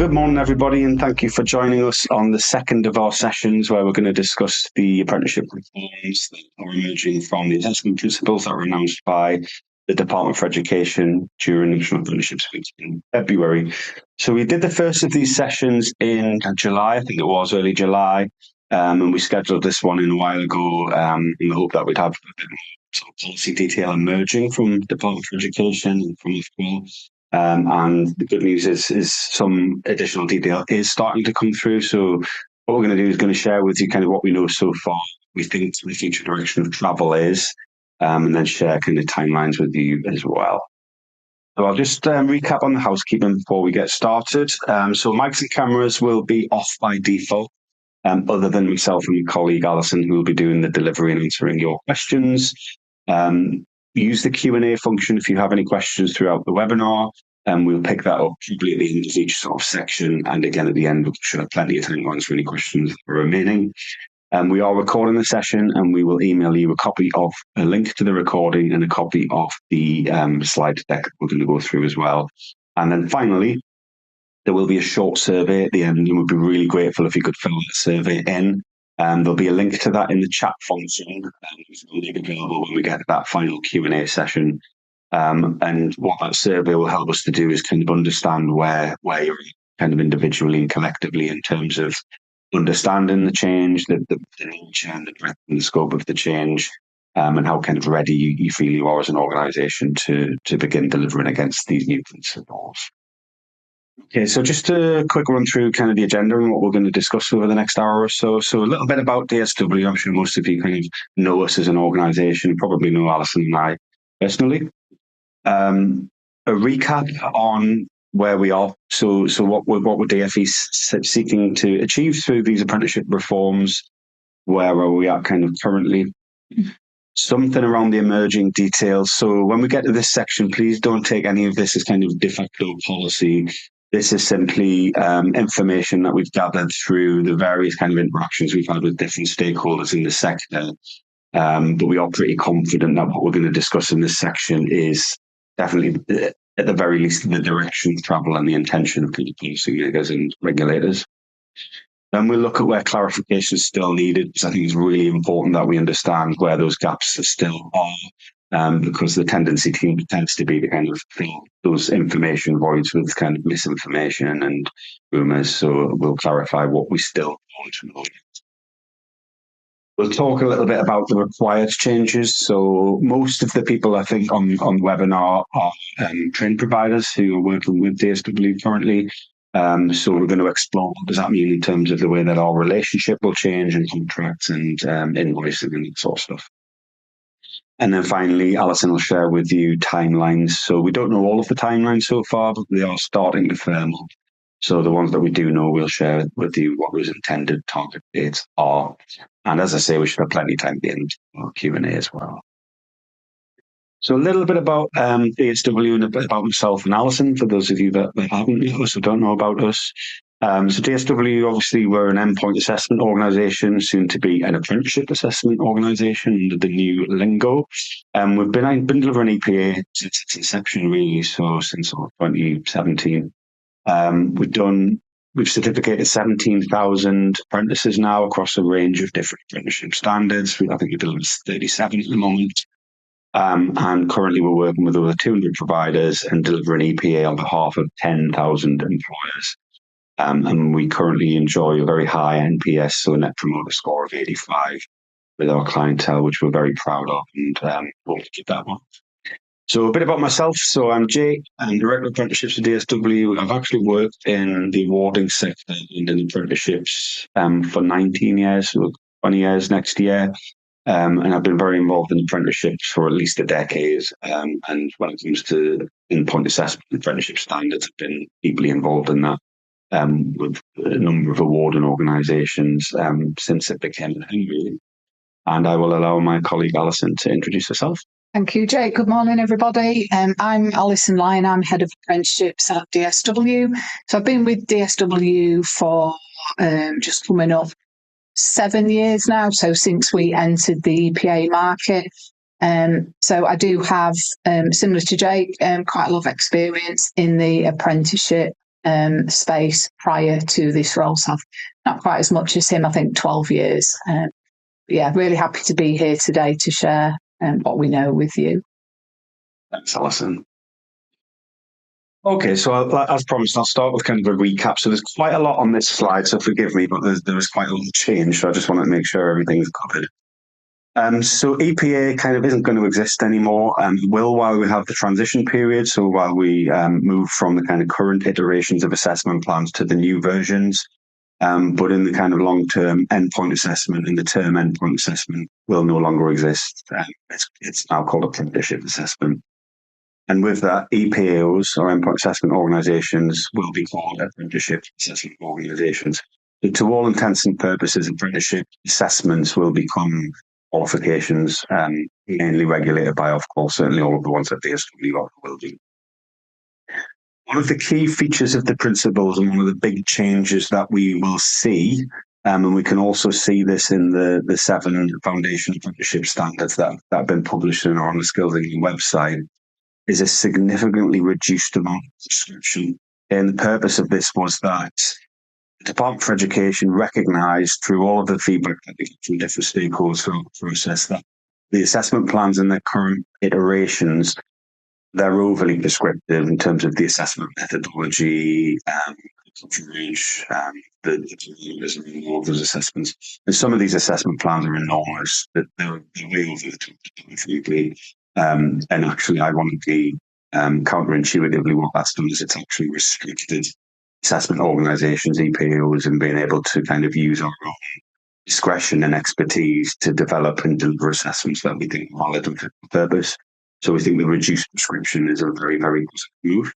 Good morning, everybody, and thank you for joining us on the second of our sessions where we're going to discuss the apprenticeship reforms that are emerging from the assessment principles that were announced by the Department for Education during National Apprenticeships Week in February. So we did the first of these sessions in July, I think it was early July, and we scheduled this one in a while ago in the hope that we'd have a bit more sort of policy detail emerging from the Department for Education and from FQL. And the good news is some additional detail is starting to come through. So what we're going to do is going to share with you kind of what we know so far, we think the future direction of travel is, and then share kind of timelines with you as well. So I'll just recap on the housekeeping before we get started. So mics and cameras will be off by default, other than myself and my colleague Alison, who will be doing the delivery and answering your questions. Use the Q&A function if you have any questions throughout the webinar, and we'll pick that up probably at the end of each sort of section. And again, at the end, we should have plenty of time to answer any questions that are remaining. We are recording the session, and we will email you a link to the recording and a copy of the slide deck that we're going to go through as well. And then finally, there will be a short survey at the end, and we'd be really grateful if you could fill that survey in. There'll be a link to that in the chat function, which will be available when we get to that final Q&A session. And what that survey will help us to do is kind of understand where you're kind of individually and collectively in terms of understanding the change, the nature and the breadth and the scope of the change, and how kind of ready you feel you are as an organisation to begin delivering against these new principles. Okay, so just a quick run through kind of the agenda and what we're going to discuss over the next hour or so. So a little bit about DSW. I'm sure most of you kind of know us as an organisation, probably know Alison and I personally. A recap on where we are. So what we're DFE seeking to achieve through these apprenticeship reforms. Where are we at kind of currently? Something around the emerging details. So when we get to this section, please don't take any of this as kind of de facto policy. This is simply information that we've gathered through the various kind of interactions we've had with different stakeholders in the sector. But we are pretty confident that what we're going to discuss in this section is definitely, at the very least, the direction of travel and the intention of policymakers and regulators. Then we'll look at where clarification is still needed, because I think it's really important that we understand where those gaps still are, because the tendency tends to be to kind of fill those information voids with kind of misinformation and rumours. So we'll clarify what we still want to know. We'll talk a little bit about the required changes. So most of the people, I think, on the webinar are training providers who are working with DSW currently. So we're going to explore what does that mean in terms of the way that our relationship will change and contracts and invoicing and that sort of stuff. And then finally, Alison will share with you timelines. So we don't know all of the timelines so far, but they are starting to firm up. So the ones that we do know, we'll share with you what those intended target dates are. And as I say, we should have plenty of time at the end for Q&A as well. So a little bit about DSW and a bit about myself and Alison, for those of you that haven't met us or don't know about us. So DSW, obviously, we're an endpoint assessment organisation, soon to be an apprenticeship assessment organisation under the new lingo. We've been delivering EPA since its inception, really, so since 2017. We've certificated 17,000 apprentices now across a range of different apprenticeship standards. I think we deliver 37 at the moment. And currently we're working with over 200 providers and delivering EPA on behalf of 10,000 employers. And we currently enjoy a very high NPS, so a Net Promoter Score of 85 with our clientele, which we're very proud of, and we'll keep that one. So a bit about myself. So I'm Jay. I'm Director of Apprenticeships at DSW. I've actually worked in the awarding sector and in apprenticeships for 19 years, so 20 years next year. And I've been very involved in apprenticeships for at least a decade. And when it comes to endpoint assessment apprenticeship standards, I've been deeply involved in that with a number of awarding organisations since it became a thing, really. And I will allow my colleague Alison to introduce herself. Thank you, Jake. Good morning, everybody. I'm Alison Lyon. I'm Head of Apprenticeships at DSW. So I've been with DSW for just coming up 7 years now, so since we entered the EPA market. So I do have, similar to Jake, quite a lot of experience in the apprenticeship space prior to this role. So I've not quite as much as him, I think 12 years. Yeah, really happy to be here today to share what we know with you. Thanks, Alison. Okay, so as promised, I'll start with kind of a recap. So there's quite a lot on this slide, so forgive me, but there is quite a lot of change. So I just want to make sure everything's covered. So EPA kind of isn't going to exist anymore, will while we have the transition period. So while we move from the kind of current iterations of assessment plans to the new versions, but in the kind of long-term endpoint assessment and the term endpoint assessment will no longer exist. It's now called apprenticeship assessment. And with that, EPAOs, or endpoint assessment organisations, will be called apprenticeship assessment organisations. So to all intents and purposes, apprenticeship assessments will become qualifications, mainly regulated by Ofqual, certainly all of the ones that DSW will do. One of the key features of the principles and one of the big changes that we will see, and we can also see this in the 7 foundation apprenticeship standards that have been published and are on the Skills England website, is a significantly reduced amount of prescription. And the purpose of this was that the Department for Education recognised through all of the feedback that we get from different stakeholders throughout the process that the assessment plans in their current iterations, they're overly prescriptive in terms of the assessment methodology, coverage, the all of those assessments. And some of these assessment plans are enormous. They're way over the top, frankly. And actually, ironically, counterintuitively, what that's done is it's actually restricted assessment organisations, EPAOs, and being able to kind of use our own discretion and expertise to develop and deliver assessments that we think are valid and fit for purpose. So we think the reduced prescription is a very, very positive move.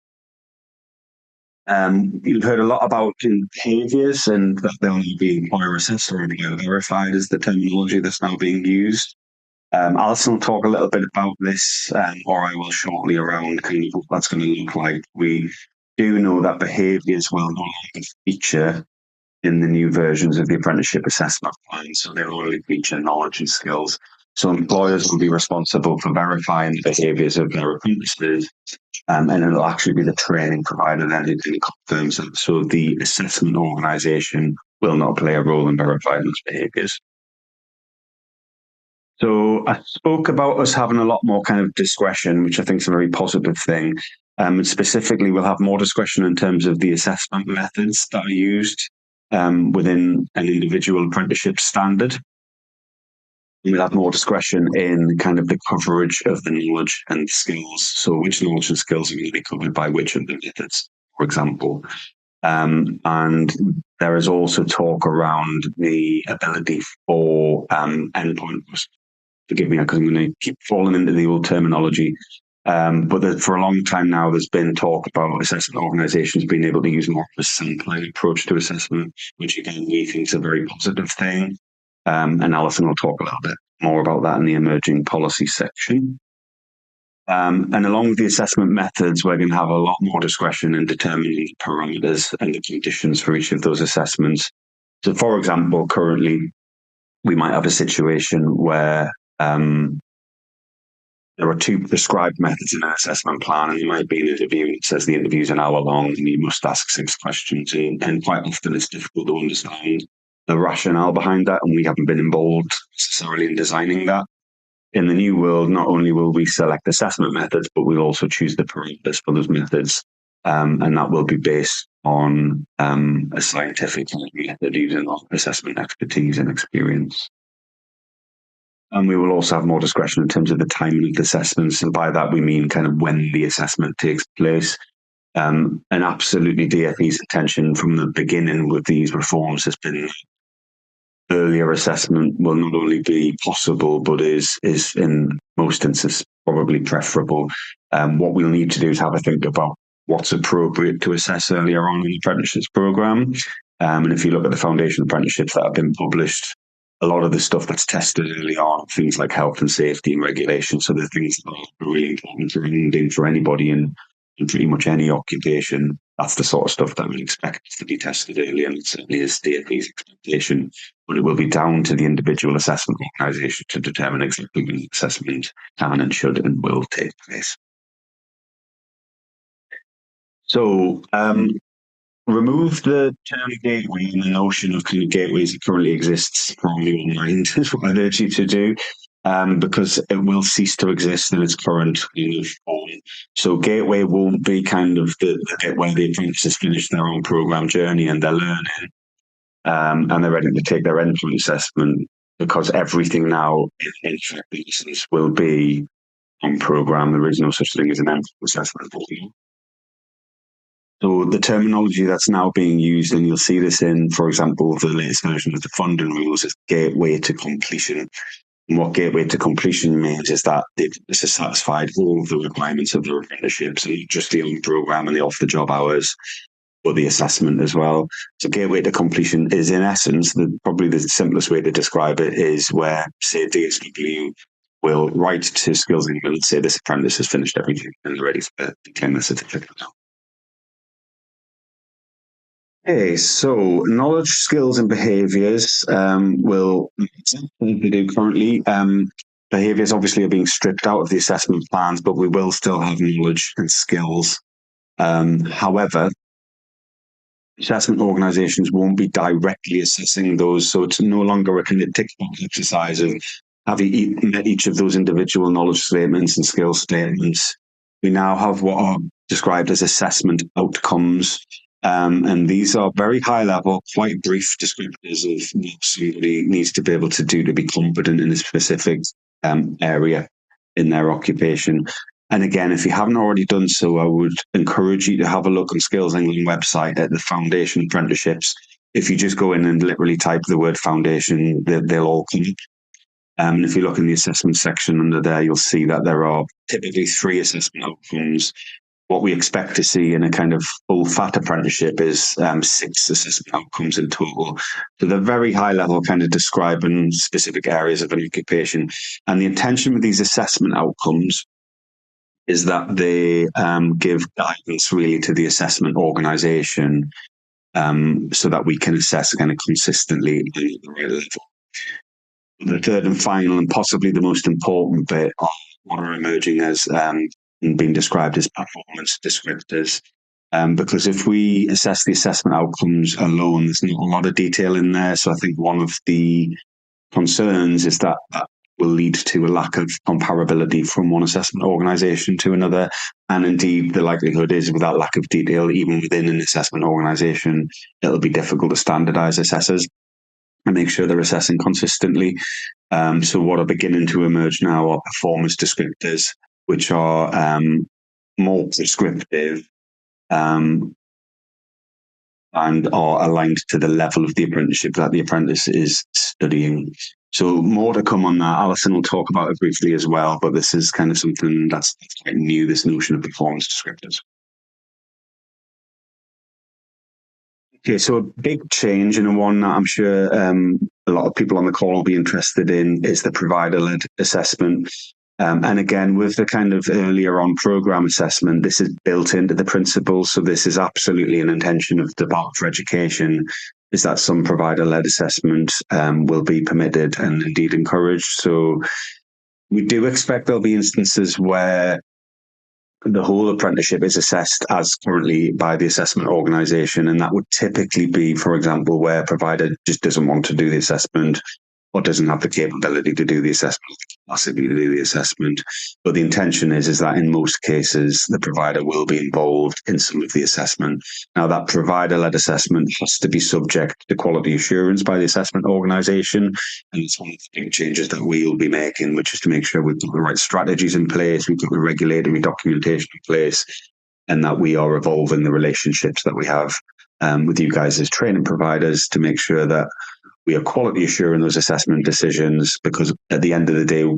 You've heard a lot about behaviours and that they'll be employer assessed or employer verified is the terminology that's now being used. Alison will talk a little bit about this, or I will shortly, around kind of what that's going to look like. We do know that behaviours will no longer feature in the new versions of the apprenticeship assessment plan, so they'll only feature knowledge and skills. So employers will be responsible for verifying the behaviours of their apprentices, and it'll actually be the training provider then who confirms them. So the assessment organisation will not play a role in verifying those behaviours. So I spoke about us having a lot more kind of discretion, which I think is a very positive thing. And specifically, we'll have more discretion in terms of the assessment methods that are used within an individual apprenticeship standard. We'll have more discretion in kind of the coverage of the knowledge and skills. So which knowledge and skills are going to be covered by which of the methods, for example. And there is also talk around the ability for endpoint. Forgive me, because I'm going to keep falling into the old terminology. But for a long time now, there's been talk about assessment organisations being able to use more of a sampling approach to assessment, which again, we think is a very positive thing. And Alison will talk a little bit more about that in the emerging policy section. And along with the assessment methods, we're going to have a lot more discretion in determining the parameters and the conditions for each of those assessments. So, for example, currently, we might have a situation where there are 2 prescribed methods in an assessment plan, and there might be an interview that says the interview is an hour long and you must ask 6 questions. And quite often it's difficult to understand the rationale behind that, and we haven't been involved necessarily in designing that. In the new world, not only will we select assessment methods, but we'll also choose the parameters for those methods. And that will be based on a scientific method using our assessment expertise and experience. And we will also have more discretion in terms of the timing of the assessments. And by that, we mean kind of when the assessment takes place. And absolutely DFE's intention from the beginning with these reforms has been earlier assessment will not only be possible, but is in most instances probably preferable. What we'll need to do is have a think about what's appropriate to assess earlier on in the apprenticeships programme. And if you look at the foundation apprenticeships that have been published, a lot of the stuff that's tested early on, things like health and safety and regulation. So the things that are really important for anybody in pretty much any occupation. That's the sort of stuff that we expect to be tested early, and it certainly is DFE's expectation. But it will be down to the individual assessment organisation to determine exactly when the assessment can and should and will take place. So remove the term gateway and the notion of kind of gateways that currently exists from your mind, is what I'd urge you to do, because it will cease to exist in its current kind of form. So gateway won't be kind of the bit where the apprentices finish their own program journey and they're learning, and they're ready to take their endpoint assessment, because everything now in effect will be on program. There is no such thing as an endpoint assessment. So the terminology that's now being used, and you'll see this in, for example, the latest version of the funding rules, is gateway to completion. And what gateway to completion means is that this has satisfied all of the requirements of their apprenticeships, and not just the on program and the off the job hours, but the assessment as well. So gateway to completion is, in essence, probably the simplest way to describe it is where, say, DSW will write to Skills England and say this apprentice has finished everything and they're ready to claim the certificate now. Okay, so knowledge, skills, and behaviours will, as they do currently, behaviours obviously are being stripped out of the assessment plans, but we will still have knowledge and skills. However, assessment organisations won't be directly assessing those, so it's no longer a kind of tick box exercise of have you met each of those individual knowledge statements and skill statements. We now have what are described as assessment outcomes. And these are very high level, quite brief descriptors of what somebody needs to be able to do to be competent in a specific area in their occupation. And again, if you haven't already done so, I would encourage you to have a look on Skills England website at the foundation apprenticeships. If you just go in and literally type the word foundation, they'll all come up. And if you look in the assessment section under there, you'll see that there are typically 3 assessment outcomes. What we expect to see in a kind of full fat apprenticeship is 6 assessment outcomes in total. So they're very high level, kind of describing specific areas of an occupation. And the intention with these assessment outcomes is that they give guidance really to the assessment organisation, so that we can assess kind of consistently at the right level. The third and final, and possibly the most important bit, are what are emerging as being described as performance descriptors. Because if we assess the assessment outcomes alone, there's not a lot of detail in there. So I think one of the concerns is that will lead to a lack of comparability from one assessment organisation to another. And indeed, the likelihood is with that lack of detail, even within an assessment organisation, it'll be difficult to standardise assessors and make sure they're assessing consistently. So what are beginning to emerge now are performance descriptors, which are more prescriptive and are aligned to the level of the apprenticeship that the apprentice is studying. So more to come on that. Alison will talk about it briefly as well, but this is kind of something that's quite new, this notion of performance descriptors. Okay, so a big change, and one that I'm sure a lot of people on the call will be interested in, is the provider-led assessment. And again, with the kind of earlier on program assessment, this is built into the principles. So this is absolutely an intention of the Department for Education, is that some provider-led assessment will be permitted and indeed encouraged. So we do expect there'll be instances where the whole apprenticeship is assessed as currently by the assessment organisation, and that would typically be, for example, where a provider just doesn't want to do the assessment or doesn't have the capability to do the assessment, capacity to do the assessment. But the intention is that in most cases, the provider will be involved in some of the assessment. Now, that provider-led assessment has to be subject to quality assurance by the assessment organisation. And it's one of the big changes that we'll be making, which is to make sure we've got the right strategies in place, we've got the regulatory documentation in place, and that we are evolving the relationships that we have with you guys as training providers to make sure that we are quality assuring those assessment decisions, because at the end of the day,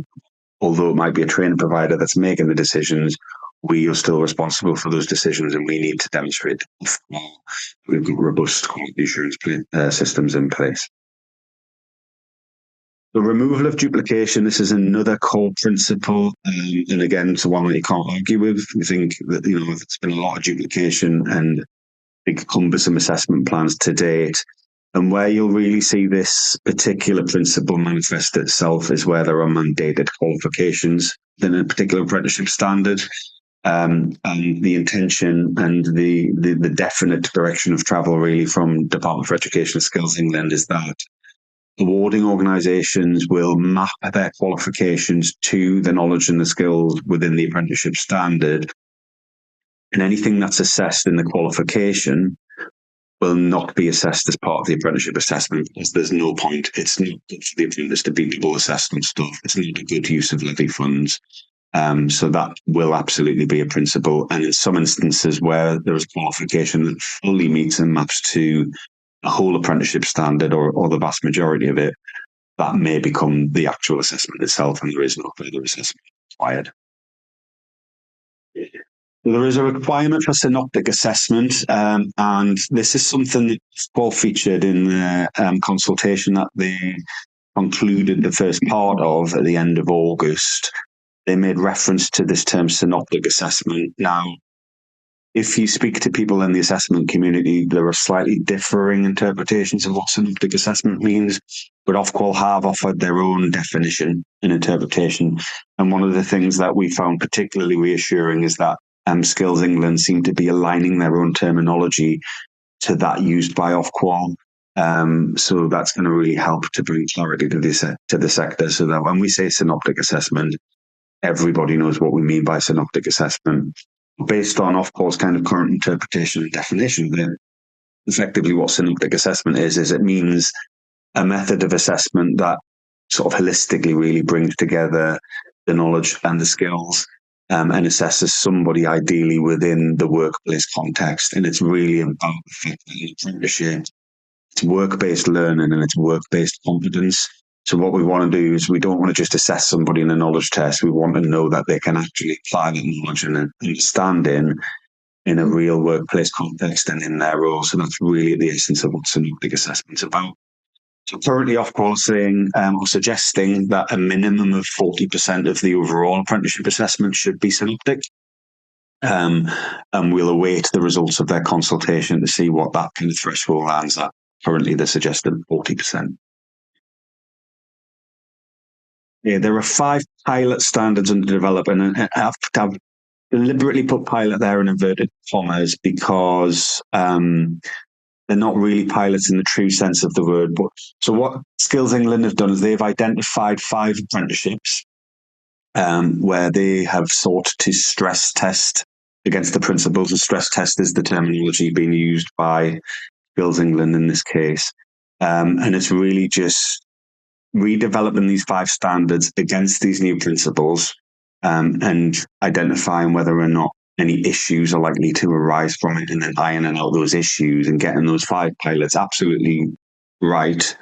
although it might be a training provider that's making the decisions, we are still responsible for those decisions, and we need to demonstrate that we've got robust quality assurance systems in place. The removal of duplication, this is another core principle, and again, it's one that you can't argue with. We think that, there's been a lot of duplication and big cumbersome assessment plans to date. And where you'll really see this particular principle manifest itself is where there are mandated qualifications within a particular apprenticeship standard. And the intention and the definite direction of travel really from Department for Education and Skills England is that awarding organisations will map their qualifications to the knowledge and the skills within the apprenticeship standard, and anything that's assessed in the qualification will not be assessed as part of the apprenticeship assessment, because there's no point. It's not good for the apprentice to be double assessed on stuff. It's not a good use of levy funds. So that will absolutely be a principle. And in some instances where there is qualification that fully meets and maps to a whole apprenticeship standard or the vast majority of it, that may become the actual assessment itself, and there is no further assessment required. There is a requirement for synoptic assessment, and this is something that's well featured in the consultation that they concluded the first part of at the end of August. They made reference to this term synoptic assessment. Now, if you speak to people in the assessment community, there are slightly differing interpretations of what synoptic assessment means, but Ofqual have offered their own definition and interpretation. And one of the things that we found particularly reassuring is that Skills England seem to be aligning their own terminology to that used by Ofqual. So that's going to really help to bring clarity to the sector, so that when we say synoptic assessment, everybody knows what we mean by synoptic assessment. Based on Ofqual's kind of current interpretation and definition of it, effectively what synoptic assessment is it means a method of assessment that sort of holistically really brings together the knowledge and the skills and assesses somebody ideally within the workplace context. And it's really about the fact that in apprenticeship, it's work-based learning and it's work-based competence. So what we want to do is we don't want to just assess somebody in a knowledge test. We want to know that they can actually apply that knowledge and understanding in a real workplace context and in their role. So that's really the essence of what synoptic assessment's about. So currently Ofqual saying or suggesting that a minimum of 40% of the overall apprenticeship assessment should be synoptic. And we'll await the results of their consultation to see what that kind of threshold lands at. Currently they're suggesting 40%. Yeah, there are 5 pilot standards under development, and I've deliberately put pilot there in inverted commas because they're not really pilots in the true sense of the word. But so what Skills England have done is they've identified 5 apprenticeships where they have sought to stress test against the principles. And stress test is the terminology being used by Skills England in this case, and it's really just redeveloping these 5 standards against these new principles and identifying whether or not any issues are likely to arise from it, and then ironing out those issues and getting those 5 pilots absolutely right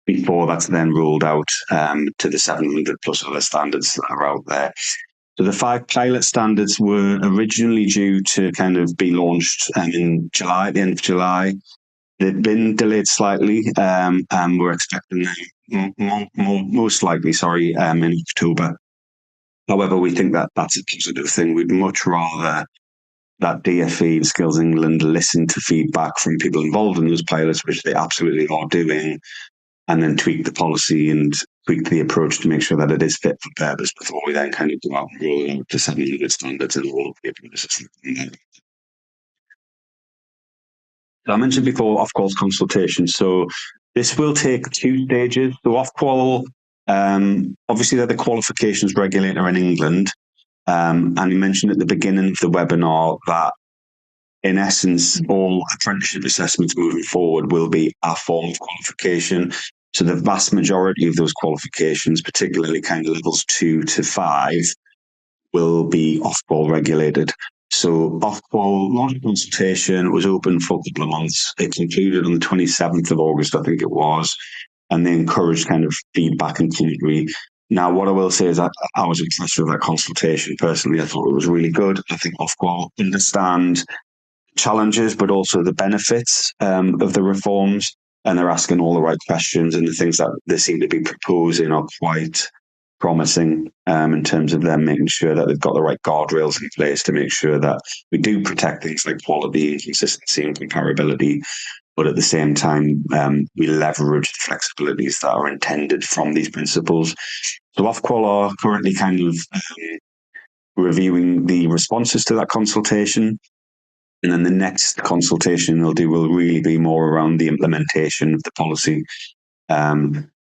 before that's then rolled out to the 700 plus other standards that are out there. So the 5 pilot standards were originally due to kind of be launched in July, at the end of July. They've been delayed slightly, and we're expecting them most likely, in October. However, we think that that's a positive thing. We'd much rather that DFE and Skills England listen to feedback from people involved in those pilots, which they absolutely are doing, and then tweak the policy and tweak the approach to make sure that it is fit for purpose before we then kind of go out and roll it out to 700 standards and all of the apprentices. I mentioned before Ofqual's consultation. So this will take 2 stages. So Ofqual, obviously they're the qualifications regulator in England. And you mentioned at the beginning of the webinar that in essence, all apprenticeship assessments moving forward will be a form of qualification. So the vast majority of those qualifications, particularly kind of levels 2 to 5, will be Ofqual regulated. So Ofqual launched consultation, was open for a couple of months. It concluded on the 27th of August, I think it was, and they encouraged kind of feedback and commentary. Now, what I will say is that I was impressed with that consultation personally. I thought it was really good. I think Ofqual understand challenges, but also the benefits of the reforms, and they're asking all the right questions, and the things that they seem to be proposing are quite promising in terms of them making sure that they've got the right guardrails in place to make sure that we do protect things like quality and consistency and comparability, but at the same time we leverage the flexibilities that are intended from these principles. So Ofqual are currently kind of reviewing the responses to that consultation. And then the next consultation they'll do will really be more around the implementation of the policy.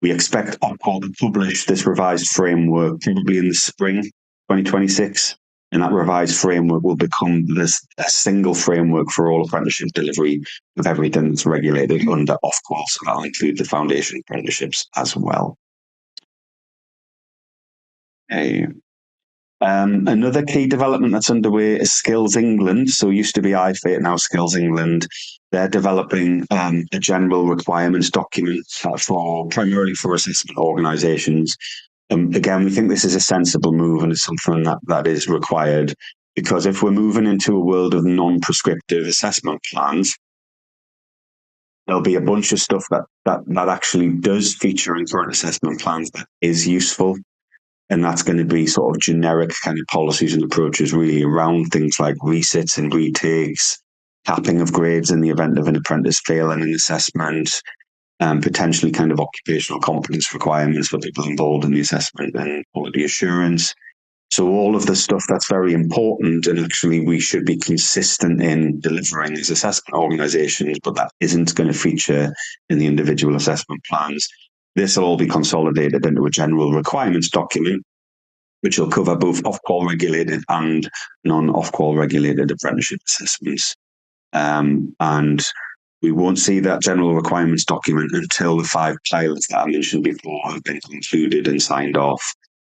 We expect Ofqual to publish this revised framework probably in the spring 2026. And that revised framework will become a single framework for all apprenticeship delivery of everything that's regulated under Ofqual. So that'll include the foundation apprenticeships as well. Okay. Another key development that's underway is Skills England. So it used to be iFate, now Skills England. They're developing a general requirements document primarily for assessment organisations. Again, we think this is a sensible move and it's something that is required, because if we're moving into a world of non-prescriptive assessment plans, there'll be a bunch of stuff that actually does feature in current assessment plans that is useful. And that's going to be sort of generic kind of policies and approaches really around things like resits and retakes, capping of grades in the event of an apprentice failing an assessment, potentially kind of occupational competence requirements for people involved in the assessment and quality assurance. So all of the stuff that's very important, and actually we should be consistent in delivering as assessment organisations, but that isn't going to feature in the individual assessment plans. This will all be consolidated into a general requirements document, which will cover both Ofqual regulated and non-Ofqual regulated apprenticeship assessments. And we won't see that general requirements document until the 5 pilots that I mentioned before have been concluded and signed off.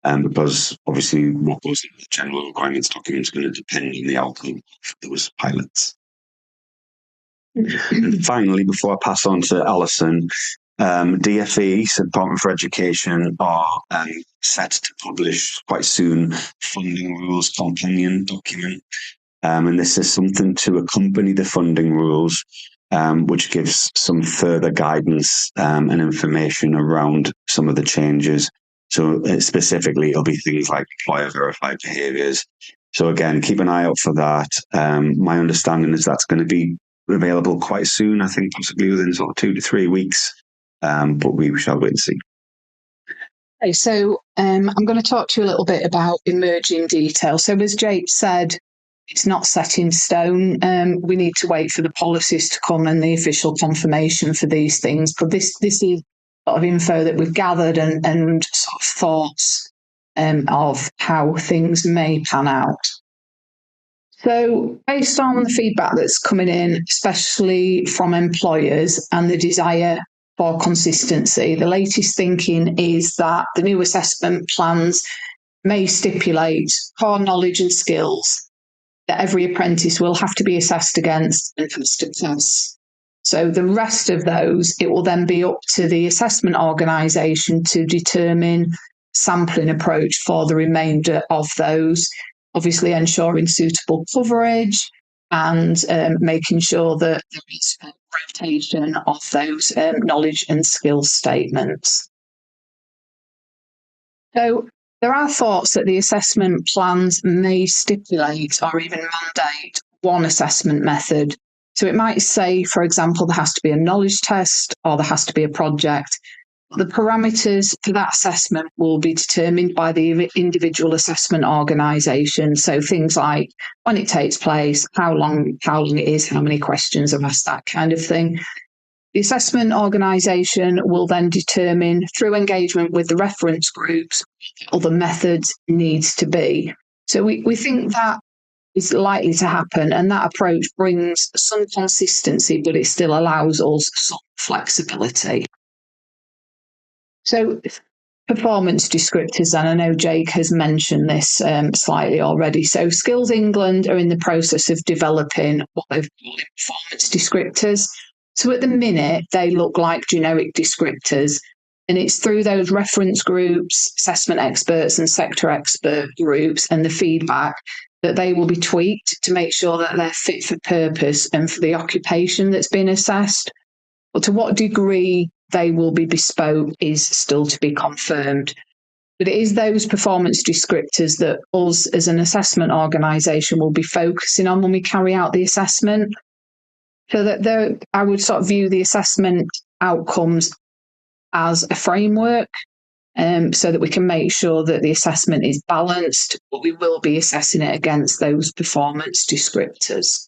Because obviously what goes into the general requirements document is going to depend on the outcome of those pilots. And finally, before I pass on to Alison, DFE, so Department for Education, are set to publish quite soon funding rules companion document. And this is something to accompany the funding rules, which gives some further guidance and information around some of the changes. So specifically, it'll be things like employer verified behaviours. So again, keep an eye out for that. My understanding is that's going to be available quite soon, I think possibly within sort of 2 to 3 weeks. But we shall wait and see. Okay, so I'm going to talk to you a little bit about emerging detail. So as Jake said, it's not set in stone. We need to wait for the policies to come and the official confirmation for these things. But this is a lot of info that we've gathered and sort of thoughts of how things may pan out. So based on the feedback that's coming in, especially from employers and the desire for consistency, the latest thinking is that the new assessment plans may stipulate core knowledge and skills that every apprentice will have to be assessed against and has to pass. So the rest of those, it will then be up to the assessment organisation to determine sampling approach for the remainder of those, obviously ensuring suitable coverage and making sure that there is rotation of those knowledge and skills statements. So there are thoughts that the assessment plans may stipulate or even mandate one assessment method. So it might say, for example, there has to be a knowledge test or there has to be a project. The parameters for that assessment will be determined by the individual assessment organisation. So things like when it takes place, how long it is, how many questions are asked, that kind of thing. The assessment organisation will then determine, through engagement with the reference groups, what the methods needs to be. So we think that is likely to happen, and that approach brings some consistency, but it still allows us some flexibility. So performance descriptors, and I know Jake has mentioned this slightly already. So Skills England are in the process of developing what they've called performance descriptors. So at the minute, they look like generic descriptors, and it's through those reference groups, assessment experts and sector expert groups and the feedback that they will be tweaked to make sure that they're fit for purpose and for the occupation that's been assessed. But to what degree they will be bespoke is still to be confirmed. But it is those performance descriptors that us as an assessment organisation will be focusing on when we carry out the assessment. So that I would sort of view the assessment outcomes as a framework, so that we can make sure that the assessment is balanced, but we will be assessing it against those performance descriptors.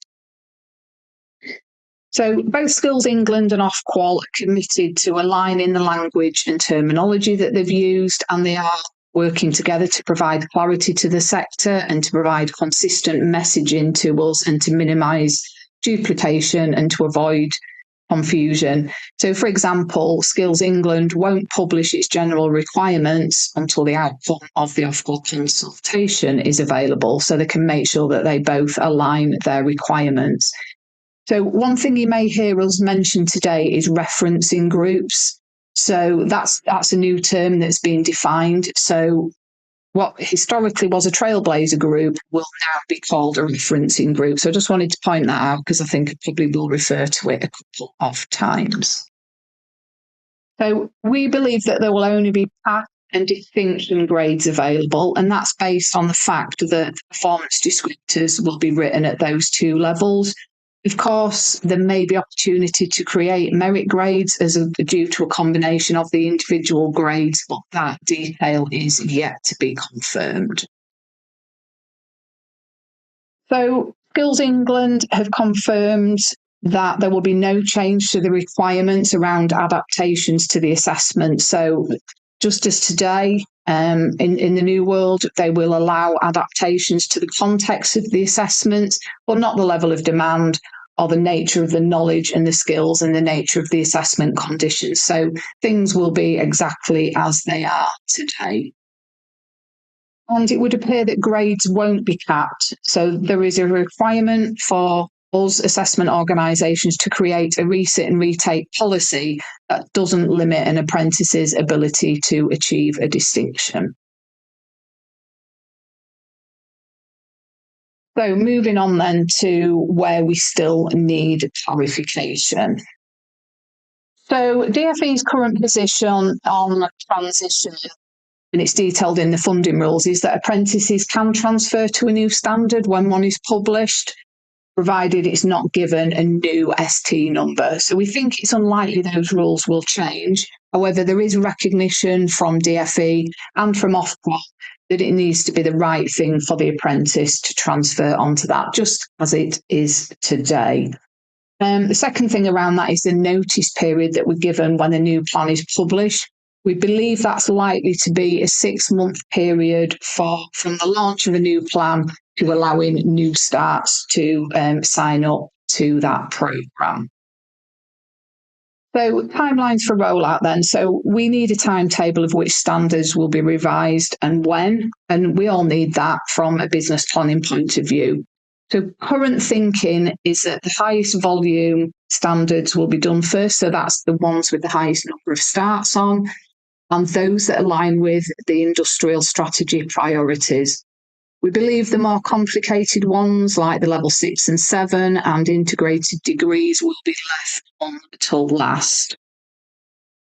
So both Skills England and Ofqual are committed to aligning the language and terminology that they've used, and they are working together to provide clarity to the sector and to provide consistent messaging to us and to minimise duplication and to avoid confusion. So, for example, Skills England won't publish its general requirements until the outcome of the Ofqual consultation is available, so they can make sure that they both align their requirements. So one thing you may hear us mention today is referencing groups. So that's a new term that's been defined. So what historically was a trailblazer group will now be called a referencing group. So I just wanted to point that out because I think I probably will refer to it a couple of times. So we believe that there will only be path and distinction grades available, and that's based on the fact that performance descriptors will be written at those two levels. Of course, there may be opportunity to create merit grades due to a combination of the individual grades, but that detail is yet to be confirmed. So, Skills England have confirmed that there will be no change to the requirements around adaptations to the assessment. So, just as today, in the new world, they will allow adaptations to the context of the assessment, but not the level of demand or the nature of the knowledge and the skills and the nature of the assessment conditions. So things will be exactly as they are today. And it would appear that grades won't be capped. So there is a requirement for us assessment organisations to create a resit and retake policy that doesn't limit an apprentice's ability to achieve a distinction. So moving on then to where we still need clarification. So DFE's current position on transition, and it's detailed in the funding rules, is that apprentices can transfer to a new standard when one is published, provided it's not given a new ST number. So we think it's unlikely those rules will change. However, there is recognition from DFE and from Ofqual that it needs to be the right thing for the apprentice to transfer onto that, just as it is today. The second thing around that is the notice period that we're given when a new plan is published. We believe that's likely to be a 6-month period from the launch of a new plan to allowing new starts to sign up to that programme. So timelines for rollout then. So we need a timetable of which standards will be revised and when, and we all need that from a business planning point of view. So current thinking is that the highest volume standards will be done first. So that's the ones with the highest number of starts on, and those that align with the industrial strategy priorities. We believe the more complicated ones, like the level 6 and 7 and integrated degrees, will be left on until last.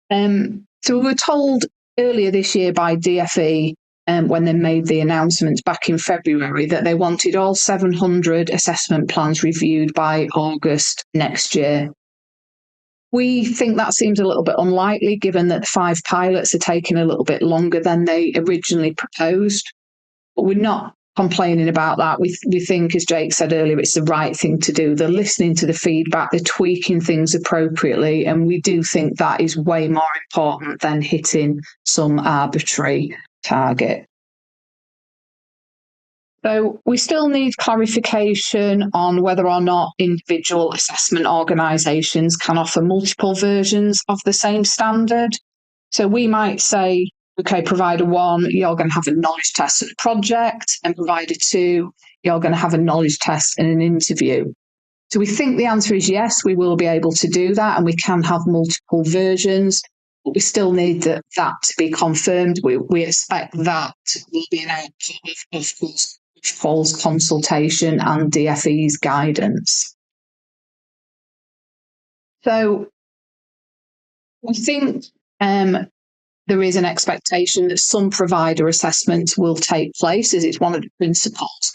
So we were told earlier this year by DFE, when they made the announcement back in February, that they wanted all 700 assessment plans reviewed by August next year. We think that seems a little bit unlikely, given that the 5 pilots are taking a little bit longer than they originally proposed. But we're not complaining about that. We think, as Jake said earlier, it's the right thing to do. They're listening to the feedback, they're tweaking things appropriately, and we do think that is way more important than hitting some arbitrary target. So we still need clarification on whether or not individual assessment organisations can offer multiple versions of the same standard. So we might say, okay, provider 1, you're going to have a knowledge test and a project, and provider 2, you're going to have a knowledge test and an interview. So we think the answer is yes, we will be able to do that, and we can have multiple versions, but we still need that to be confirmed. We expect that will be an outcome of Ofqual's consultation and DFE's guidance. So we think there is an expectation that some provider assessments will take place, as it's one of the principles.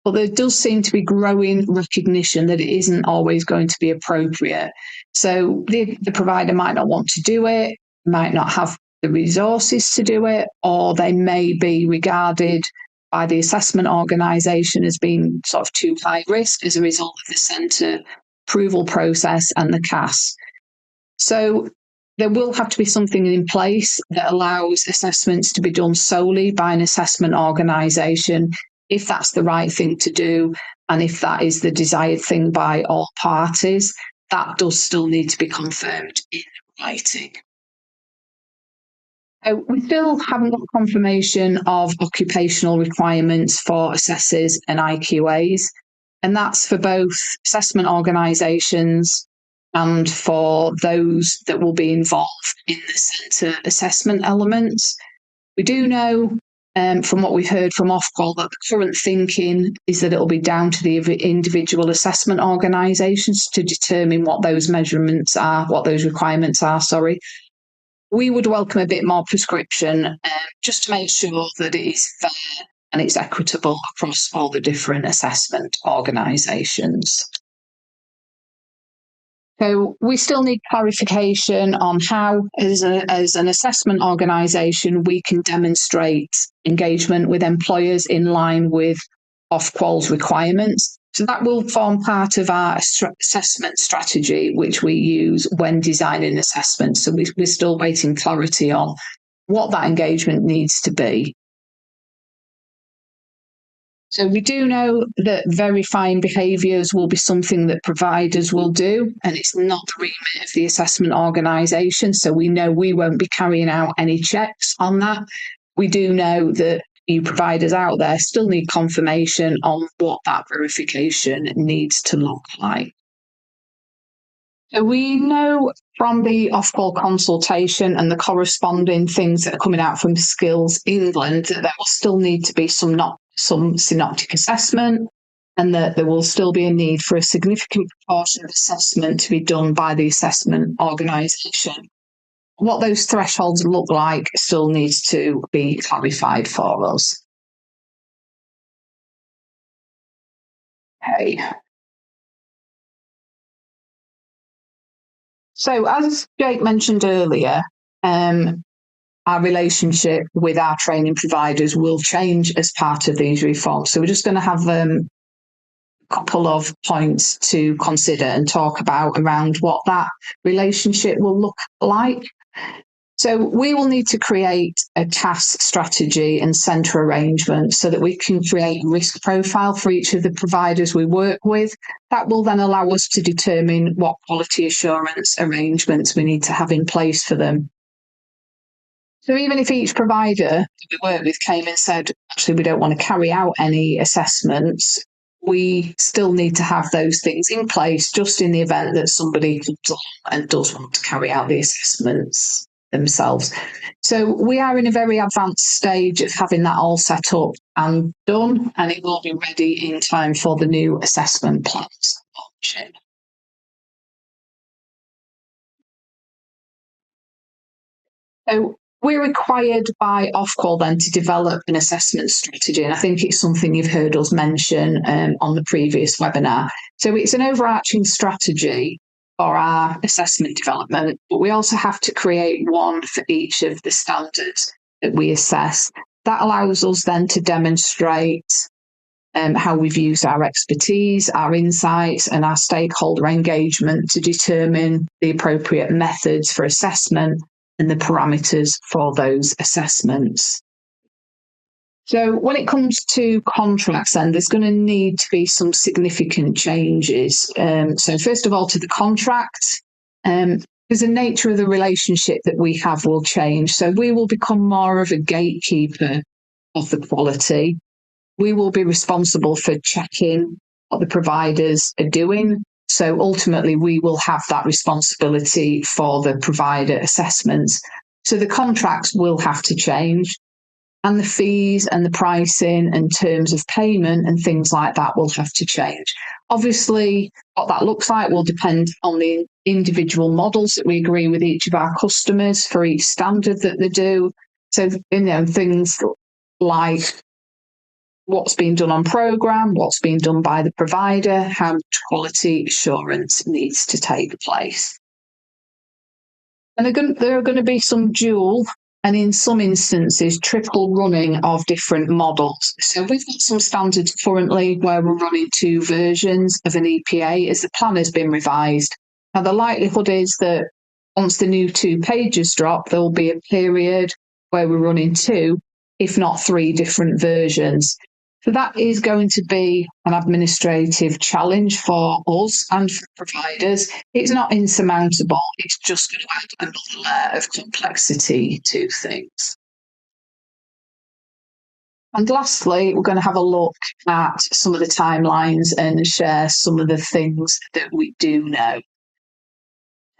But there does seem to be growing recognition that it isn't always going to be appropriate. So the provider might not want to do it, might not have the resources to do it, or they may be regarded by the assessment organisation as being sort of too high risk as a result of the centre approval process and the CAS. So there will have to be something in place that allows assessments to be done solely by an assessment organisation, if that's the right thing to do, and if that is the desired thing by all parties. That does still need to be confirmed in writing. We still haven't got confirmation of occupational requirements for assessors and IQAs, and that's for both assessment organisations and for those that will be involved in the centre assessment elements. We do know from what we've heard from Ofqual that the current thinking is that it'll be down to the individual assessment organisations to determine what those measurements are, what those requirements are, sorry. We would welcome a bit more prescription just to make sure that it is fair and it's equitable across all the different assessment organisations. So we still need clarification on how, as an assessment organisation, we can demonstrate engagement with employers in line with Ofqual's requirements. So that will form part of our assessment strategy, which we use when designing assessments. So we're still waiting clarity on what that engagement needs to be. So we do know that verifying behaviours will be something that providers will do, and it's not the remit of the assessment organisation. So we know we won't be carrying out any checks on that. We do know that you providers out there still need confirmation on what that verification needs to look like. So we know from the Ofqual consultation and the corresponding things that are coming out from Skills England that there will still need to be some synoptic assessment, and that there will still be a need for a significant proportion of assessment to be done by the assessment organisation. What those thresholds look like still needs to be clarified for us. Okay. So as Jake mentioned earlier, our relationship with our training providers will change as part of these reforms. So we're just going to have a couple of points to consider and talk about around what that relationship will look like. So we will need to create a CAS strategy and centre arrangement so that we can create a risk profile for each of the providers we work with. That will then allow us to determine what quality assurance arrangements we need to have in place for them. So even if each provider that we work with came and said, actually, we don't want to carry out any assessments, we still need to have those things in place just in the event that somebody comes along and does want to carry out the assessments themselves. So we are in a very advanced stage of having that all set up and done, and it will be ready in time for the new assessment plans launching. So we're required by Ofqual then to develop an assessment strategy, and I think it's something you've heard us mention on the previous webinar. So it's an overarching strategy for our assessment development, but we also have to create one for each of the standards that we assess. That allows us then to demonstrate how we've used our expertise, our insights, and our stakeholder engagement to determine the appropriate methods for assessment and the parameters for those assessments. So when it comes to contracts, then there's going to need to be some significant changes. So first of all, to the contract, because the nature of the relationship that we have will change. So we will become more of a gatekeeper of the quality. We will be responsible for checking what the providers are doing. So ultimately, we will have that responsibility for the provider assessments. So the contracts will have to change, and the fees and the pricing and terms of payment and things like that will have to change. Obviously, what that looks like will depend on the individual models that we agree with each of our customers for each standard that they do. So, things like what's being done on programme, what's being done by the provider, how much quality assurance needs to take place. And there are going to be some dual and in some instances, triple running of different models. So we've got some standards currently where we're running 2 versions of an EPA as the plan has been revised. Now, the likelihood is that once the new 2 pages drop, there will be a period where we're running 2, if not 3 different versions. So that is going to be an administrative challenge for us and for providers. It's not insurmountable. It's just going to add another layer of complexity to things. And lastly, we're going to have a look at some of the timelines and share some of the things that we do know.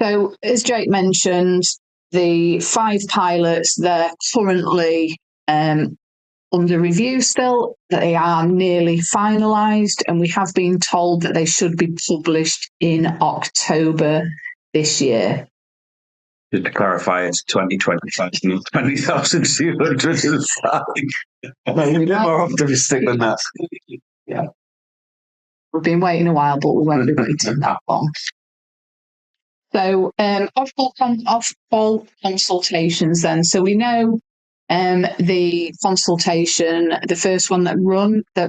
So, as Jake mentioned, the 5 pilots, they're currently under review still. They are nearly finalised, and we have been told that they should be published in October this year. Just to clarify, it's 2025, not 20,205. Maybe a bit more optimistic than that. Yeah. We've been waiting a while, but we won't be waiting that long. So, off-call consultations then. So we know the consultation, the first one that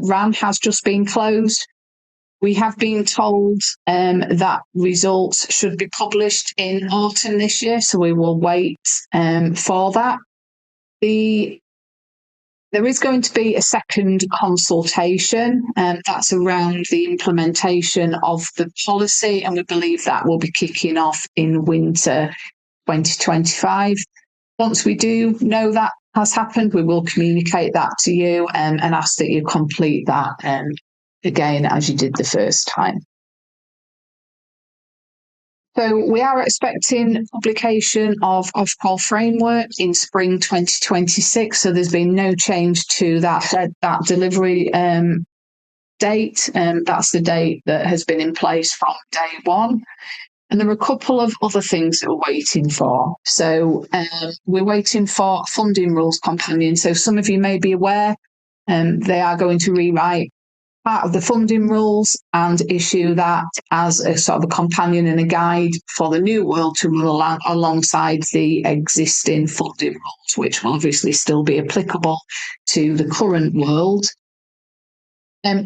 ran has just been closed. We have been told that results should be published in autumn this year, so we will wait for that. There is going to be a second consultation, and that's around the implementation of the policy, and we believe that will be kicking off in winter 2025. Once we do know that has happened, we will communicate that to you and ask that you complete that again as you did the first time. So we are expecting publication of off-call framework in spring 2026. So there's been no change to that delivery date. That's the date that has been in place from day one. And there are a couple of other things that we're waiting for. So we're waiting for funding rules companion. So some of you may be aware they are going to rewrite part of the funding rules and issue that as a sort of a companion and a guide for the new world to run alongside the existing funding rules, which will obviously still be applicable to the current world.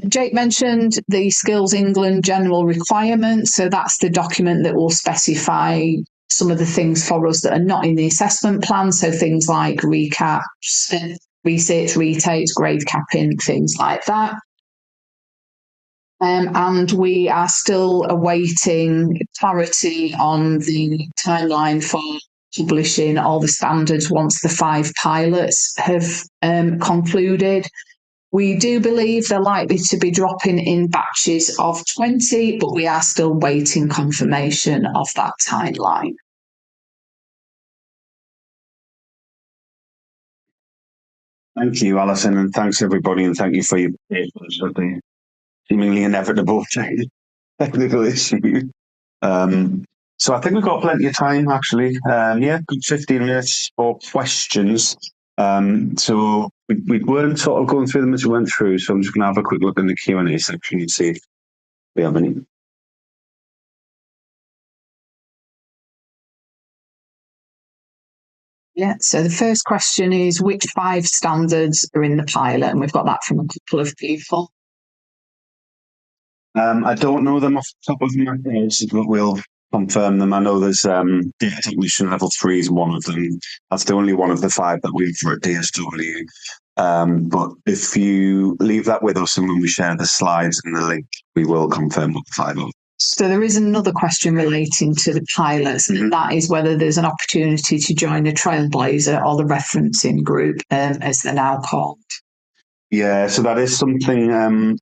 Jake mentioned the Skills England general requirements. So that's the document that will specify some of the things for us that are not in the assessment plan. So things like recaps, resits, retakes, grade capping, things like that. And we are still awaiting clarity on the timeline for publishing all the standards once the 5 pilots have concluded. We do believe they're likely to be dropping in batches of 20, but we are still waiting confirmation of that timeline. Thank you, Alison, and thanks everybody, and thank you for your patience with the seemingly inevitable technical issue. So I think we've got plenty of time, actually. Good 15 minutes for questions. So we weren't sort of going through them as we went through, so I'm just going to have a quick look in the Q&A section and see if we have any. Yeah, so the first question is, which 5 standards are in the pilot? And we've got that from a couple of people. I don't know them off the top of my head, but we'll confirm them. I know there's data technician level 3 is one of them. That's the only one of the 5 that we've for at DSW. But if you leave that with us and when we share the slides and the link, we will confirm what the 5 are. So there is another question relating to the pilots, and that is whether there's an opportunity to join a trailblazer or the referencing group, as they're now called. Yeah, so that is something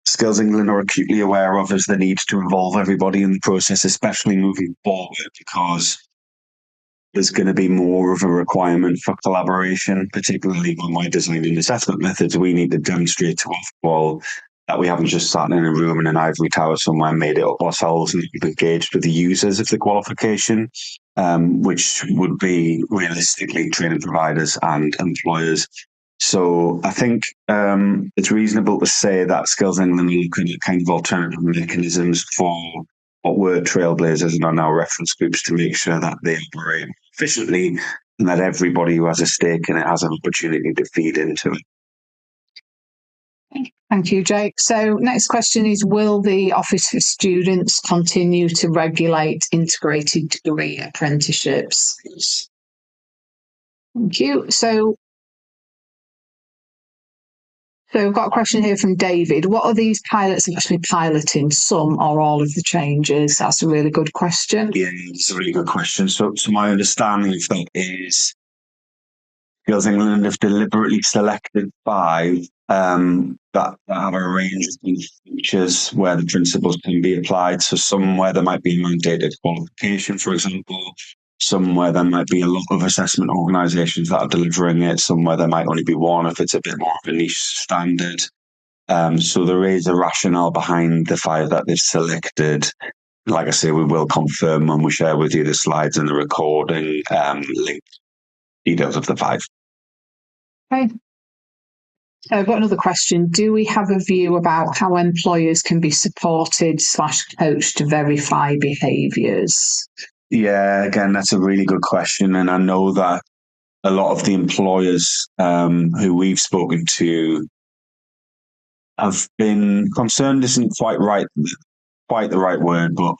Skills England are acutely aware of, as the need to involve everybody in the process, especially moving forward, because there's going to be more of a requirement for collaboration, particularly when we're designing assessment methods. We need to demonstrate to Off-Call that we haven't just sat in a room in an ivory tower somewhere and made it up ourselves, and we've engaged with the users of the qualification, which would be realistically training providers and employers. So I think it's reasonable to say that Skills England are looking at kind of alternative mechanisms for what were trailblazers and are now reference groups to make sure that they operate efficiently and that everybody who has a stake in it has an opportunity to feed into it. Thank you, Jake. So next question is, will the Office for Students continue to regulate integrated degree apprenticeships? Thank you. So we've got a question here from David. What are these pilots actually piloting, some or all of the changes? That's a really good question. Yeah, it's a really good question. So my understanding of that is Skills England have deliberately selected 5 that have a range of features where the principles can be applied. So somewhere there might be a mandated qualification, for example, somewhere there might be a lot of assessment organisations that are delivering it, somewhere there might only be one if it's a bit more of a niche standard. So there is a rationale behind the 5 that they've selected. Like I say, we will confirm when we share with you the slides and the recording link details of the 5. Okay. So I've got another question. Do we have a view about how employers can be supported / coached to verify behaviours? Yeah, again, that's a really good question. And I know that a lot of the employers who we've spoken to have been concerned isn't quite the right word, but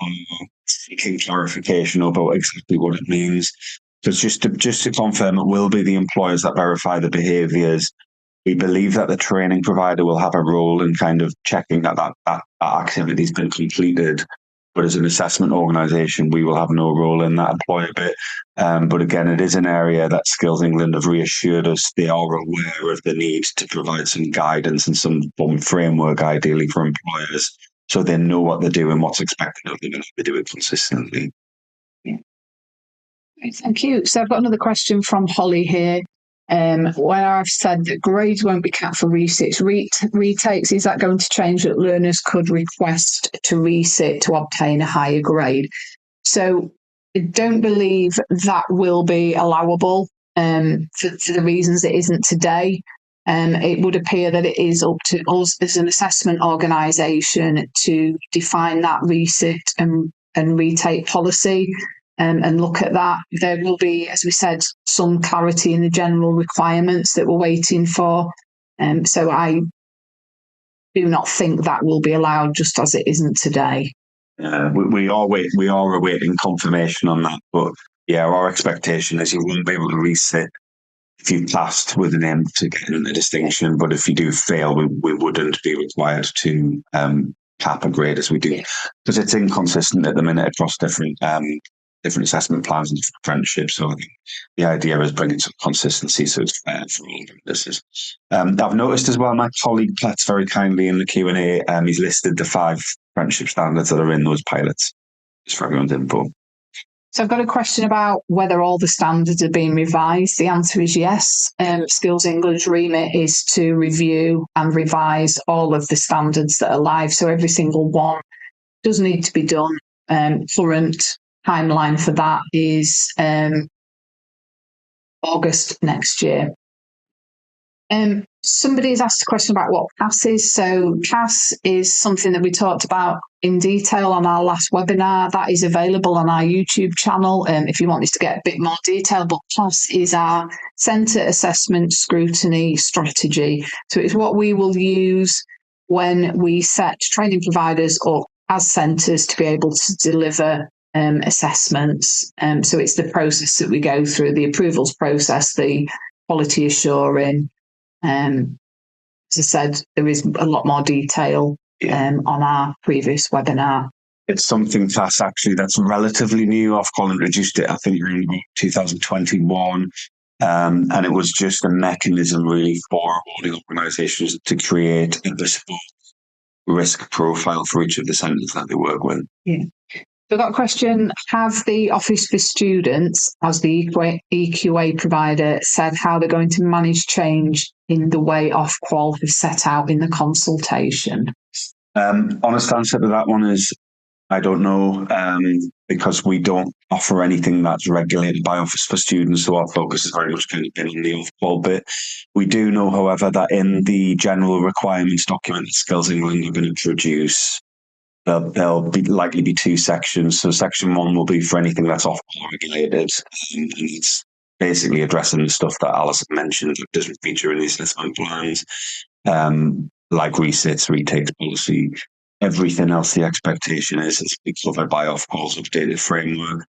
seeking clarification about exactly what it means. So just to confirm, it will be the employers that verify the behaviours. We believe that the training provider will have a role in kind of checking that activity's been completed. But as an assessment organisation, we will have no role in that employer bit. But again, it is an area that Skills England have reassured us they are aware of the need to provide some guidance and some form of framework, ideally for employers, so they know what they're doing, what's expected of them, and they do it consistently. Yeah. Thank you. So I've got another question from Holly here. Where I've said that grades won't be capped for resits, retakes, is that going to change that learners could request to resit to obtain a higher grade? So I don't believe that will be allowable for the reasons it isn't today. It would appear that it is up to us as an assessment organisation to define that resit and retake policy. And look at that. There will be, as we said, some clarity in the general requirements that we're waiting for. So I do not think that will be allowed, just as it isn't today. We are awaiting confirmation on that, but yeah, our expectation is you won't be able to resit if you passed with an aim to get a distinction, but if you do fail, we wouldn't be required to cap a grade as we do, because it's inconsistent at the minute across different assessment plans and different apprenticeships. So I think the idea is bringing some consistency so it's fair for all apprentices. I've noticed as well, my colleague Plat's very kindly in the Q&A, he's listed the 5 apprenticeship standards that are in those pilots, just for everyone's info. So I've got a question about whether all the standards are being revised. The answer is yes. Skills England's remit is to review and revise all of the standards that are live. So every single one does need to be done. Current timeline for that is August next year. Somebody has asked a question about what CAS is. So CAS is something that we talked about in detail on our last webinar. That is available on our YouTube channel if you want us to get a bit more detail. But CAS is our Centre Assessment Scrutiny Strategy. So it's what we will use when we set training providers up as centres to be able to deliver assessments. So it's the process that we go through, the approvals process, the quality assuring. As I said, there is a lot more detail on our previous webinar. It's something CAS actually that's relatively new. Ofcom introduced it, I think, in 2021. And it was just a mechanism really for awarding organisations to create a bespoke risk profile for each of the centres that they work with. Yeah. So I've got a question. Have the Office for Students, as the EQA provider, said how they're going to manage change in the way Ofqual has set out in the consultation? Honest answer to that one is I don't know, because we don't offer anything that's regulated by Office for Students, so our focus is very much going to be on the Ofqual bit. We do know, however, that in the general requirements document that Skills England are going to produce, there'll likely be 2 sections. So section 1 will be for anything that's Ofqual regulated, and it's basically addressing the stuff that Alison mentioned that doesn't feature in the assessment plans, like resits, retakes policy. Everything else, the expectation is it's be covered by Ofqual's updated framework.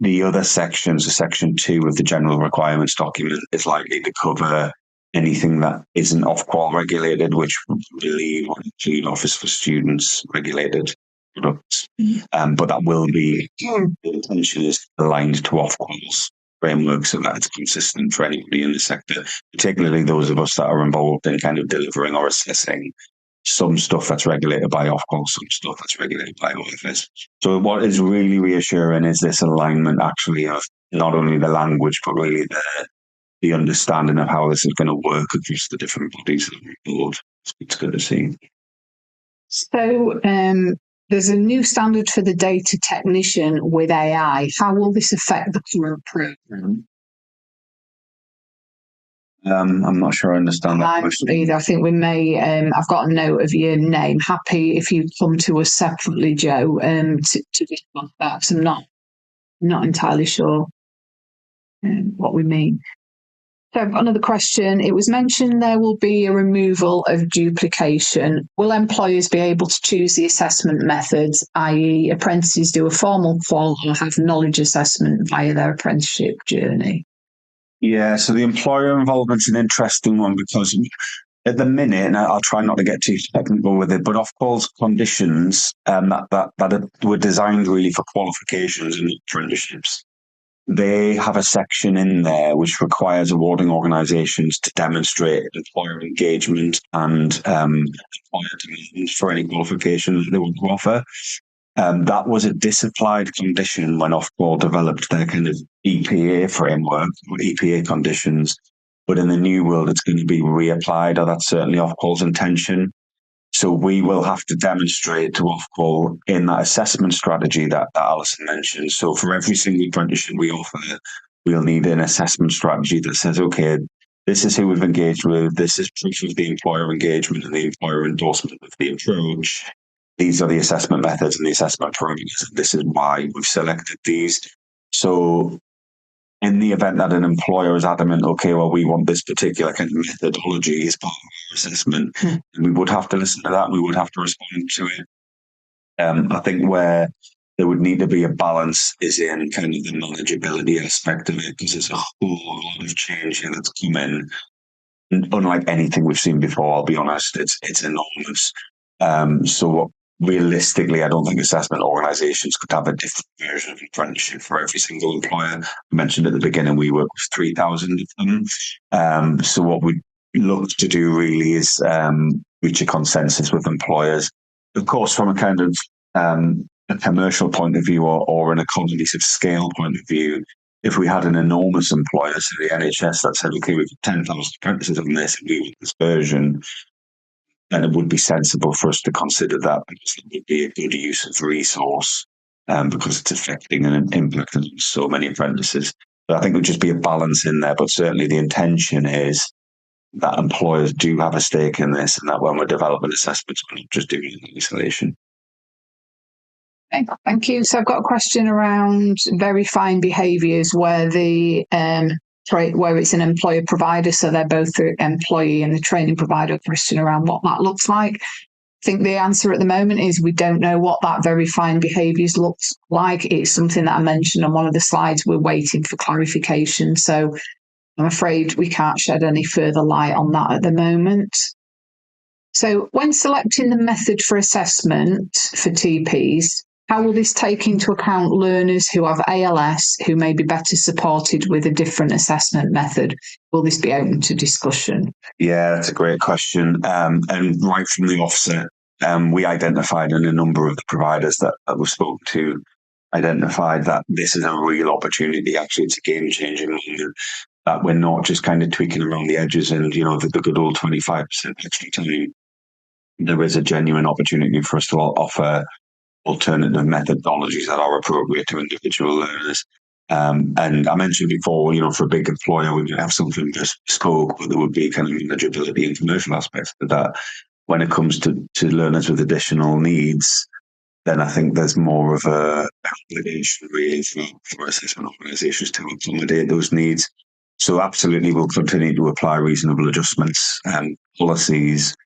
The other sections, so section 2 of the general requirements document, is likely to cover anything that isn't Ofqual regulated, which we believe will include Office for Students regulated products. But that will be, the intention is aligned to Ofqual's framework so that it's consistent for anybody in the sector, particularly those of us that are involved in kind of delivering or assessing some stuff that's regulated by Ofqual, some stuff that's regulated by OFS. So what is really reassuring is this alignment actually of not only the language, but really the understanding of how this is going to work across the different bodies that are on board. It's good to see. So there's a new standard for the data technician with AI. How will this affect the current program? I'm not sure I understand that question. Either. I think we may, I've got a note of your name. Happy if you come to us separately, Joe, to discuss that. So I'm not entirely sure what we mean. So I've got another question. It was mentioned there will be a removal of duplication. Will employers be able to choose the assessment methods, i.e. apprentices do a formal qual or have knowledge assessment via their apprenticeship journey? Yeah, so the employer involvement's an interesting one because at the minute, and I'll try not to get too technical with it, but Ofqual's conditions that were designed really for qualifications and apprenticeships, they have a section in there which requires awarding organisations to demonstrate employer engagement and employer demand for any qualifications they want to offer. That was a disapplied condition when Ofqual developed their kind of EPA framework or EPA conditions. But in the new world, it's going to be reapplied, or that's certainly Ofqual's intention. So we will have to demonstrate to Ofqual in that assessment strategy that Alison mentioned. So for every single apprenticeship we offer, we'll need an assessment strategy that says, okay, this is who we've engaged with, this is proof of the employer engagement and the employer endorsement of the approach. These are the assessment methods and the assessment parameters. This is why we've selected these. So in the event that an employer is adamant, okay, well, we want this particular kind of methodology as part of our assessment, we would have to listen to that. We would have to respond to it. I think where there would need to be a balance is in kind of the manageability aspect of it, because there's a whole lot of change here that's come in. Unlike anything we've seen before, I'll be honest, it's enormous. So realistically, I don't think assessment organisations could have a different version of apprenticeship for every single employer. I mentioned at the beginning we work with 3,000 of them. So what we look to do really is reach a consensus with employers. Of course, from a kind of a commercial point of view or an economies of scale point of view, if we had an enormous employer, so the NHS, that said, okay, we've got 10,000 apprentices on this, and we want this version, then it would be sensible for us to consider that, because it would be a good use of resource, because it's affecting and impacting so many apprentices. But I think it would just be a balance in there. But certainly the intention is that employers do have a stake in this, and that when we're developing assessments, we're not just doing it in isolation. Okay, thank you. So I've got a question around verifying behaviours where where it's an employer provider, so they're both the employee and the training provider. Question around what that looks like. I think the answer at the moment is we don't know what that verifying behaviours looks like. It's something that I mentioned on one of the slides. We're waiting for clarification. So I'm afraid we can't shed any further light on that at the moment. So when selecting the method for assessment for TPs, how will this take into account learners who have ALS who may be better supported with a different assessment method? Will this be open to discussion? Yeah, that's a great question. And right from the offset, we identified in a number of the providers that we spoke to, identified that this is a real opportunity. Actually, it's a game-changing moment, that we're not just kind of tweaking around the edges and, the good old 25% extra time. There is a genuine opportunity for us to offer alternative methodologies that are appropriate to individual learners. And I mentioned before, for a big employer, we would have something bespoke, but there would be kind of manageability and commercial aspects to that. When it comes to learners with additional needs, then I think there's more of a obligation really for assessment organisations to accommodate those needs. So absolutely, we'll continue to apply reasonable adjustments and policies.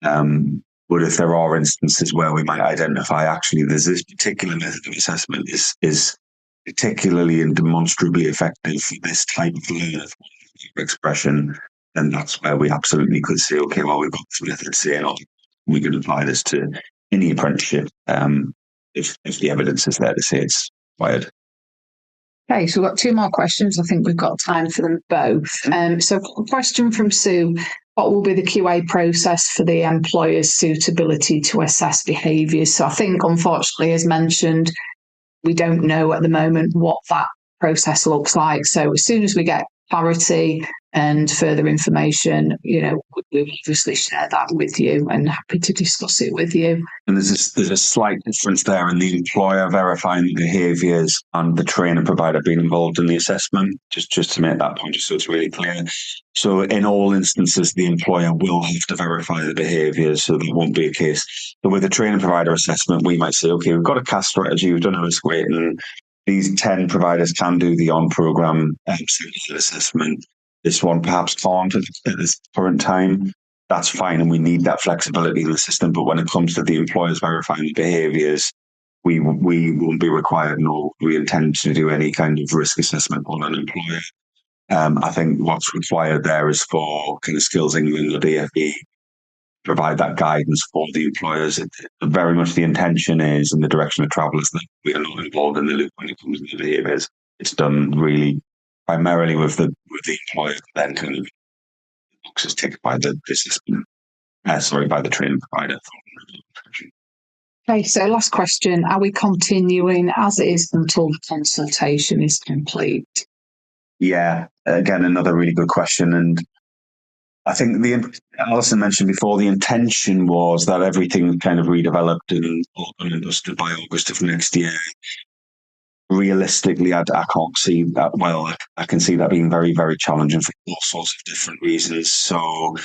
But if there are instances where we might identify actually there's this particular method of assessment is particularly and demonstrably effective for this type of learner expression, then that's where we absolutely could say, okay, well, we've got this method saying, oh, we could apply this to any apprenticeship if the evidence is there to say it's required. Okay, so we've got two more questions. I think we've got time for them both. So a question from Sue. What will be the QA process for the employer's suitability to assess behaviours? So I think, unfortunately, as mentioned, we don't know at the moment what that process looks like. So as soon as we get clarity and further information, we'll obviously share that with you and happy to discuss it with you. And there's a slight difference there in the employer verifying the behaviours and the trainer provider being involved in the assessment, just to make that point, just so it's really clear. So in all instances, the employer will have to verify the behaviours, so that won't be a case. But with a trainer provider assessment, we might say, okay, we've got a CAS strategy, we've done a risk rating, these 10 providers can do the on-programme assessment. This one perhaps can't at this current time. That's fine, and we need that flexibility in the system. But when it comes to the employers verifying the behaviours, we won't be required, nor we intend to do any kind of risk assessment on an employer. I think what's required there is for kind of Skills England or DFE provide that guidance for the employers. Very much the intention is, and the direction of travel is, that we are not involved in the loop when it comes to the behaviours. It's done really primarily with the employer, then kind of boxes ticked by the system. By the training provider. Okay, so last question. Are we continuing as is until the consultation is complete? Yeah, again, another really good question. And I think Alison mentioned before, the intention was that everything kind of redeveloped and dusted by August of next year. Realistically, I can't see that. Well, I can see that being very, very challenging for all sorts of different reasons. So,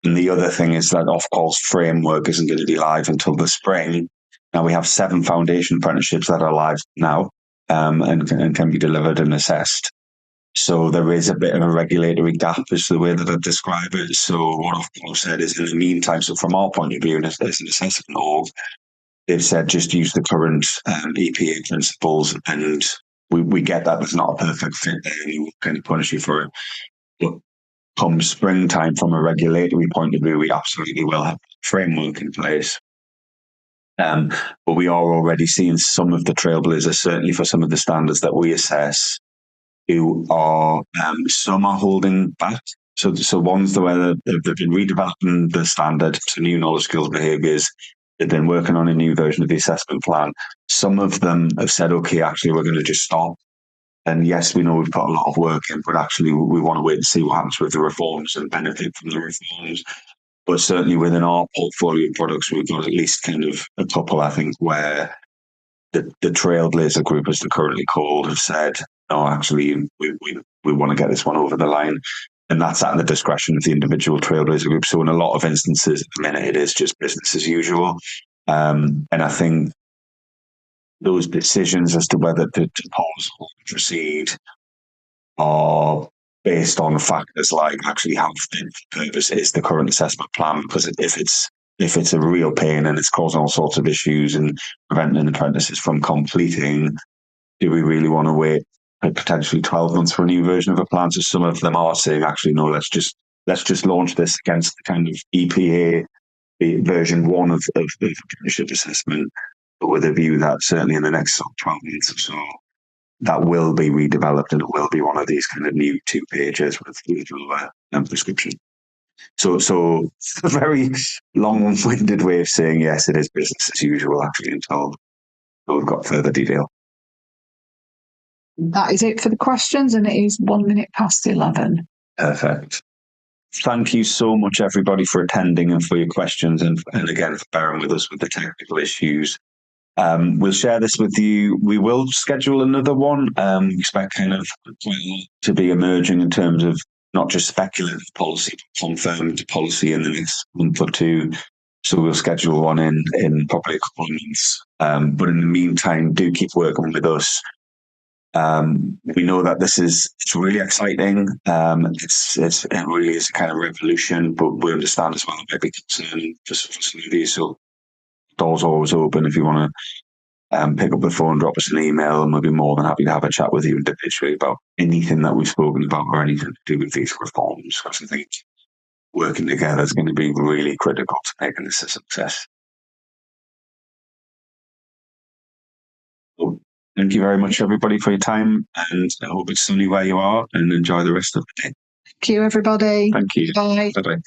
and the other thing is that off-course framework isn't going to be live until the spring. Now we have 7 foundation apprenticeships that are live now and can be delivered and assessed. So there is a bit of a regulatory gap, is the way that I describe it. So what I've said is, in the meantime, so from our point of view, as an assessment org, they've said just use the current EPA principles, and we get that there's not a perfect fit there, and we kind of punish you for it. But come springtime, from a regulatory point of view, we absolutely will have a framework in place. But we are already seeing some of the trailblazers, certainly for some of the standards that we assess, who are some are holding back. So ones where they've been redeveloping the standard to new knowledge, skills, behaviours. They've been working on a new version of the assessment plan. Some of them have said, okay, actually, we're going to just stop. And yes, we know we've put a lot of work in, but actually we want to wait and see what happens with the reforms and benefit from the reforms. But certainly within our portfolio of products, we've got at least kind of a couple, I think, where the Trailblazer group, as they're currently called, have said, no, actually, we want to get this one over the line. And that's at the discretion of the individual Trailblazer group. So in a lot of instances, at the minute, it is just business as usual. And I think those decisions as to whether to pause or proceed are based on factors like actually how fit for purpose is the current assessment plan. Because if it's a real pain and it's causing all sorts of issues and preventing apprentices from completing, do we really want to wait potentially 12 months for a new version of a plan? So some of them are saying, actually, no, let's just launch this against the kind of EPA version 1 of the apprenticeship assessment, but with a view that certainly in the next 12 months or so, that will be redeveloped and it will be one of these kind of new 2 pages with prescription. So a very long-winded way of saying, yes, it is business as usual, actually, until we've got further detail. That is it for the questions, and it is 11:01. Perfect. Thank you so much, everybody, for attending and for your questions, and again, for bearing with us with the technical issues. We'll share this with you. We will schedule another one. We expect kind of to be emerging in terms of not just speculative policy, but confirmed policy in the next month or 2. So we'll schedule one in probably a couple of months. But in the meantime, do keep working with us. We know that it's really exciting. It really is a kind of revolution, but we understand as well a big concern just for some of you. So doors are always open if you want to pick up the phone, drop us an email, and we'll be more than happy to have a chat with you individually about anything that we've spoken about or anything to do with these reforms. Because I think working together is going to be really critical to making this a success. So, thank you very much, everybody, for your time, and I hope it's sunny where you are, and enjoy the rest of the day. Thank you, everybody. Thank you. Bye. Bye-bye.